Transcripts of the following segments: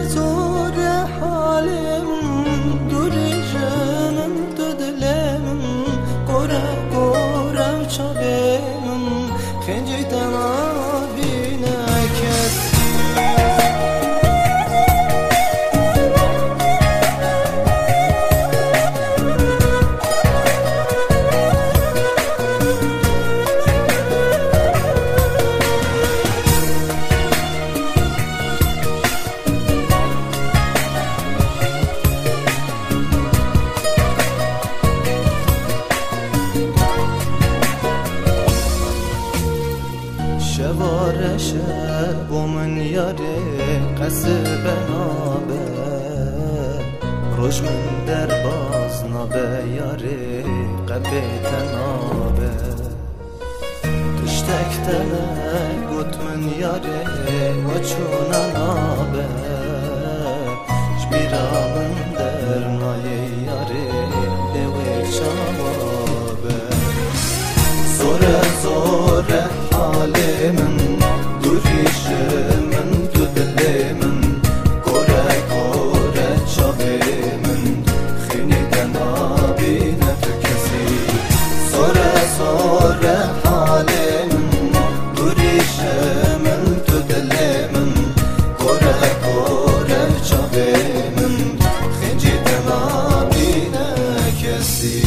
زور حالم دوری جنم تو دلم قره قره چابم خنجی تنابی نکسی شوار شب و من یاره قصب نابه روش من در باز نابه یاره قبه تنابه تشتک تنه گوت من یاره و چون نابه شبیرا من در نای یاره دوی شمابه زوره زوره حالمن دوریش من تو دل من قره قره چاوه من خینی دنابی نتو کسی زوره زوره حالمن دوریش من تو دل من قره قره چاوه من خینی دنابی نکسی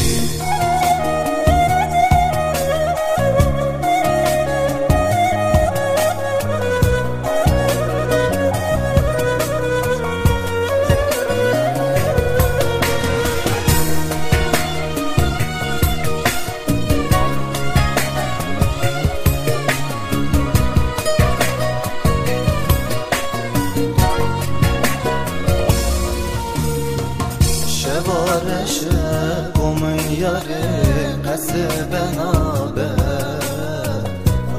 شوارش من یاره قصب نابه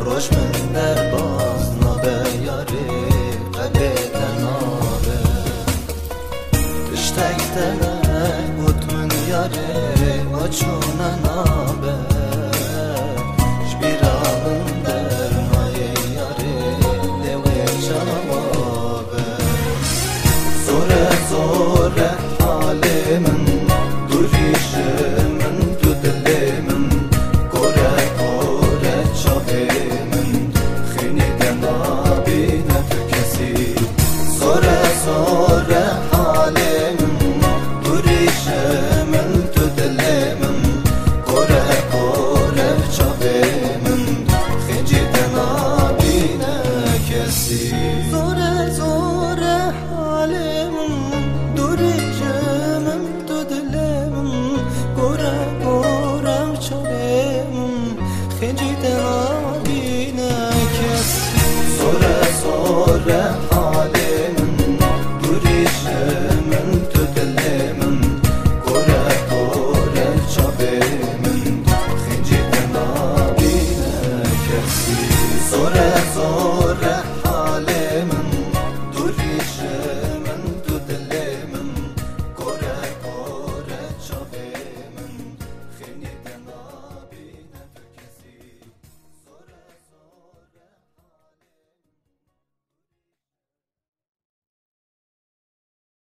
روش من در باز نابه یاره قبه تنابه تشتک تنه بود من یاره و چون نابه شبیرا من در نای یاره دوی شمابه زوره زوره من دوریش من تو دل من قره قره چاوه من خینی دنابی نتو کسی زوره زوره حال من دوریش من تو دل من قره قره چاوه من خینی دنابی نکسی زوره زوره حال من دوریش خنجي تنابي نكسي زوره زوره